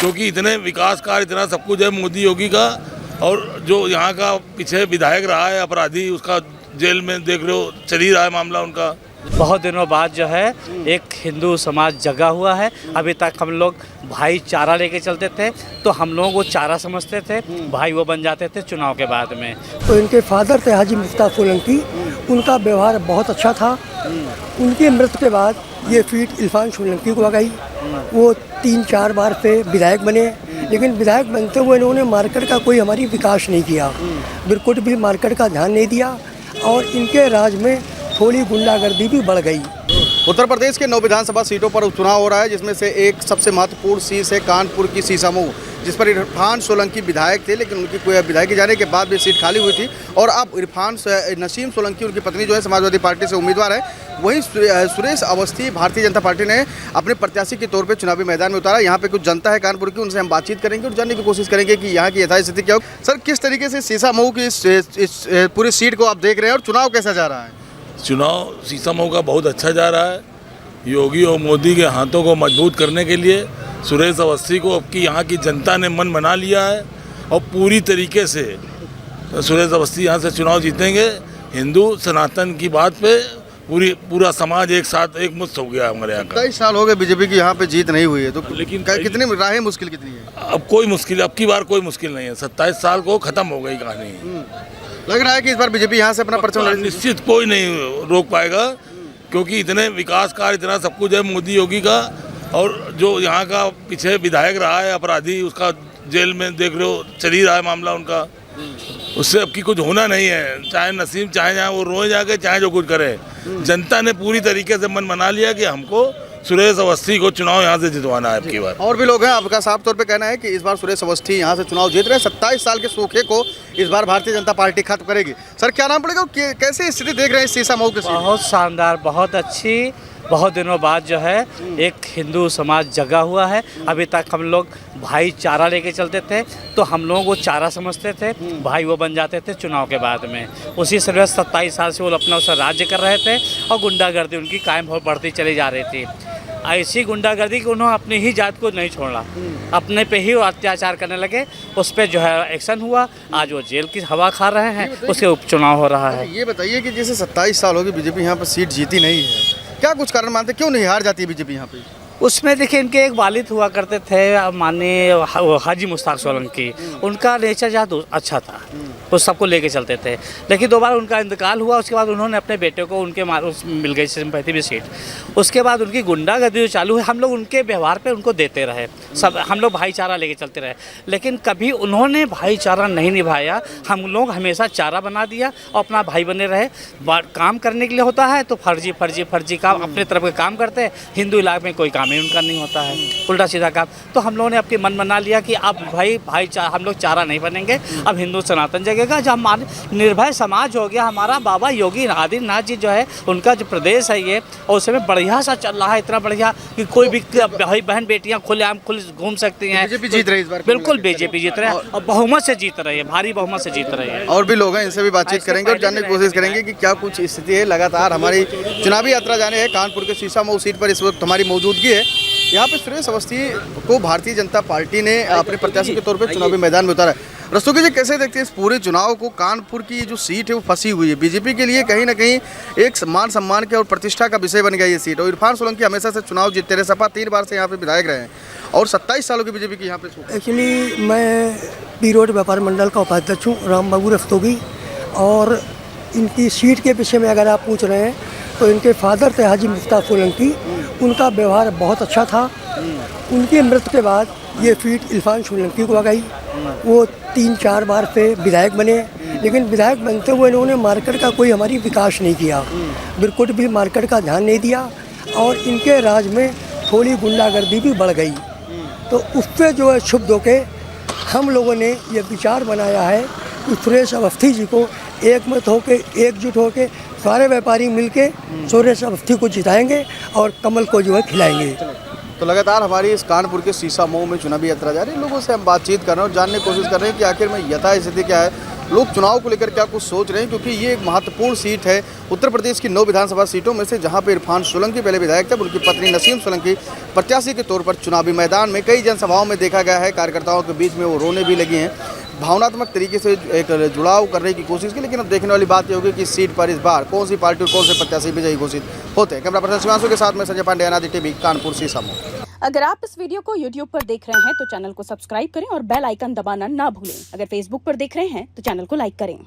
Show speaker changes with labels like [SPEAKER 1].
[SPEAKER 1] क्योंकि इतने विकास कार्य, इतना सब कुछ है मोदी योगी का। और जो यहाँ का पीछे विधायक रहा है अपराधी, उसका जेल में देख रहे हो चल ही रहा है मामला उनका।
[SPEAKER 2] बहुत दिनों बाद जो है एक हिंदू समाज जगा हुआ है। अभी तक हम लोग भाईचारा लेके चलते थे, तो हम लोग वो चारा समझते थे, भाई वो बन जाते थे चुनाव के बाद में।
[SPEAKER 3] तो इनके फादर थे हाजी मुफ्तार सोलंकी, उनका व्यवहार बहुत अच्छा था। उनकी मृत्यु के बाद ये सीट इरफान सोलंकी को आ गई। वो 3-4 बार से विधायक बने, लेकिन विधायक बनते हुए इन्होंने मार्केट का कोई हमारी विकास नहीं किया, बिल्कुल भी मार्केट का ध्यान नहीं दिया। और इनके राज में थोड़ी गुंडागर्दी भी बढ़ गई।
[SPEAKER 4] उत्तर प्रदेश के 9 विधानसभा सीटों पर उपचुनाव हो रहा है, जिसमें से एक सबसे महत्वपूर्ण सीट है कानपुर की सीसामऊ, जिस पर इरफान सोलंकी विधायक थे, लेकिन उनकी कोई विधायकी जाने के बाद भी सीट खाली हुई थी। और अब नसीम सोलंकी, उनकी पत्नी जो है समाजवादी पार्टी से उम्मीदवार है। वहीं सुरेश अवस्थी भारतीय जनता पार्टी ने अपने प्रत्याशी के तौर पर चुनावी मैदान में उतारा। यहाँ पे कुछ जनता है कानपुर की, उनसे हम बातचीत करेंगे और जानने की कोशिश करेंगे कि यहाँ की यथास्थिति क्या हो। सर, किस तरीके से सीसामऊ की इस पूरी सीट को आप देख रहे हैं और चुनाव कैसा जा रहा है?
[SPEAKER 1] चुनाव सीसामऊ का बहुत अच्छा जा रहा है। योगी और मोदी के हाथों को मजबूत करने के लिए सुरेश अवस्थी को अब की यहाँ की जनता ने मन बना लिया है और पूरी तरीके से सुरेश अवस्थी यहाँ से चुनाव जीतेंगे। हिंदू सनातन की बात पे पूरा समाज एक साथ एक मुश्त हो गया हमारे यहाँ का।
[SPEAKER 4] 23 साल हो गए बीजेपी की यहाँ पे जीत नहीं हुई है, तो लेकिन कितनी राहें मुश्किल कितनी है?
[SPEAKER 1] अब कोई मुश्किल, अब की बार कोई मुश्किल नहीं है। 27 साल को ख़त्म हो गई कहानी।
[SPEAKER 4] लग रहा है कि इस बार बीजेपी यहाँ से अपना परचम लड़ेगी।
[SPEAKER 1] निश्चित कोई नहीं रोक पाएगा, क्योंकि इतने विकास कार्य, इतना सब कुछ है मोदी योगी का। और जो यहाँ का पीछे विधायक रहा है अपराधी, उसका जेल में देख रहे हो चल ही रहा है मामला उनका। उससे अब की कुछ होना नहीं है। चाहे नसीम, चाहे जहाँ वो रोए जाके, चाहे जो कुछ करे, जनता ने पूरी तरीके से मन बना लिया कि हमको सुरेश अवस्थी को चुनाव यहाँ से जितवाना है अब की बार।
[SPEAKER 4] और भी लोग हैं, आपका साफ तौर पे कहना है कि इस बार सुरेश अवस्थी यहाँ से चुनाव जीत रहे हैं। 27 साल के सूखे को इस बार भारतीय जनता पार्टी खत्म करेगी। सर, क्या नाम पड़ेगा, कैसे स्थिति देख रहे हैं सीसामऊ की?
[SPEAKER 2] बहुत शानदार, बहुत अच्छी। बहुत दिनों बाद जो है एक हिंदू समाज जगा हुआ है। अभी तक हम लोग भाईचारा लेके चलते थे, तो हम लोग वो चारा समझते थे, भाई वो बन जाते थे चुनाव के बाद में। उसी से 27 साल से वो अपना उस राज्य कर रहे थे और गुंडागर्दी उनकी कायम हो बढ़ती चली जा रही थी। ऐसी गुंडागर्दी कि उन्होंने अपनी ही जात को नहीं छोड़ा, अपने पे ही वो अत्याचार करने लगे। उस पर जो है एक्शन हुआ। आज वो जेल की हवा खा रहे हैं, उसके उपचुनाव हो रहा है।
[SPEAKER 4] ये बताइए कि जैसे 27 साल हो गए बीजेपी यहाँ पर सीट जीती नहीं है, क्या कुछ कारण मानते, क्यों नहीं हार जाती है बीजेपी यहाँ पे?
[SPEAKER 2] उसमें देखिए, इनके एक वालिद हुआ करते थे माननीय हाजी मुफ्तार सोलंकी। उनका नेचर ज़्यादा अच्छा था, वो सबको लेके चलते थे। लेकिन 2 बार उनका इंतकाल हुआ, उसके बाद उन्होंने अपने बेटे को उनके मिल गई सिंपैथी भी सीट। उसके बाद उनकी गुंडागर्दी जो चालू है, हम लोग उनके व्यवहार पे उनको देते रहे, सब हम लोग भाईचारा लेके चलते रहे। लेकिन कभी उन्होंने भाईचारा नहीं निभाया। हम लोग हमेशा चारा बना दिया और अपना भाई बने रहे। काम करने के लिए होता है तो फर्जी काम अपने तरफ के काम करते हैं। हिंदू इलाके में कोई काम ही उनका नहीं होता है, उल्टा सीधा काम। तो हम लोगों ने अपने मन बना लिया कि अब हम लोग चारा नहीं बनेंगे, अब हिंदू सनातन जगेगा। जब हमारे निर्भय समाज हो गया, हमारा बाबा योगी आदित्यनाथ जी जो है, उनका जो प्रदेश है ये, और उसमें बढ़िया सा चल रहा है, इतना बढ़िया कि कोई भी भाई बहन बेटियां खुलेआम घूम सकती हैं।
[SPEAKER 4] बीजेपी जीत रही है इस बार?
[SPEAKER 2] बिल्कुल बीजेपी जीत रहे हैं और बहुमत से जीत रही है, भारी बहुमत से जीत रही है।
[SPEAKER 4] और भी लोग हैं, इनसे भी बातचीत करेंगे और जानने की कोशिश करेंगे कि क्या कुछ स्थिति है। लगातार हमारी चुनावी यात्रा जाने है कानपुर के सीसामऊ सीट पर इस वक्त हमारी मौजूदगी है। यहाँ पे सुरेश अवस्थी को भारतीय जनता पार्टी ने अपने प्रत्याशी के तौर पर चुनावी मैदान में उतारा है। रस्तोगी जी, कैसे देखते हैं इस पूरे चुनाव को? कानपुर की जो सीट है वो फंसी हुई है, बीजेपी के लिए कहीं ना कहीं एक मान सम्मान के और प्रतिष्ठा का विषय बन गया ये सीट। और इरफान सोलंकी हमेशा से चुनाव जीतते रहे, सपा 3 बार से यहाँ पे विधायक रहे हैं और 27 सालों की बीजेपी की यहाँ पे।
[SPEAKER 3] एक्चुअली मैं बी रोड व्यापार मंडल का उपाध्यक्ष हूँ, राम बाबू रस्तोगी। और इनकी सीट के विषय में अगर आप पूछ रहे हैं तो इनके फादर थे हाजी मुफ्तार सोलंकी, उनका व्यवहार बहुत अच्छा था। उनकी मृत्यु के बाद ये सीट इरफान सोलंकी को आ गई। वो 3-4 बार से विधायक बने, लेकिन विधायक बनते हुए इन्होंने मार्केट का कोई हमारी विकास नहीं किया, बिल्कुल भी मार्केट का ध्यान नहीं दिया। और इनके राज में थोड़ी गुंडागर्दी भी बढ़ गई। तो उससे जो है क्षुब्ध होकर हम लोगों ने ये विचार बनाया है कि सुरेश अवस्थी जी को एकमत होकर, एकजुट होकर सारे व्यापारी मिलके सुरेश अवस्थी को जिताएंगे और कमल को जो है खिलाएंगे।
[SPEAKER 4] तो लगातार हमारी इस कानपुर के सीसामऊ में चुनावी यात्रा जारी है। लोगों से हम बातचीत कर रहे हैं और जानने की कोशिश कर रहे हैं कि आखिर में यथा स्थिति क्या है, लोग चुनाव को लेकर क्या कुछ सोच रहे हैं, क्योंकि ये एक महत्वपूर्ण सीट है उत्तर प्रदेश की 9 विधानसभा सीटों में से, जहां पर इरफान सोलंकी पहले विधायक थे, उनकी पत्नी नसीम सोलंकी प्रत्याशी के तौर पर चुनावी मैदान में कई जनसभाओं में देखा गया है। कार्यकर्ताओं के बीच में वो रोने भी लगी हैं, भावनात्मक तरीके से एक जुड़ाव करने की कोशिश की। लेकिन अब देखने वाली बात ये होगी कि इस सीट पर इस बार कौन सी पार्टी और कौन से प्रत्याशी विजयी घोषित होते हैं। कैमरा पर्सन शिवांशु के साथ में संजय पांडे, अनादि टीवी, कानपुर सीसामऊ।
[SPEAKER 5] अगर आप इस वीडियो को YouTube पर देख रहे हैं तो चैनल को सब्सक्राइब करें और बेल आइकन दबाना ना भूलें। अगर Facebook पर देख रहे हैं तो चैनल को लाइक करें।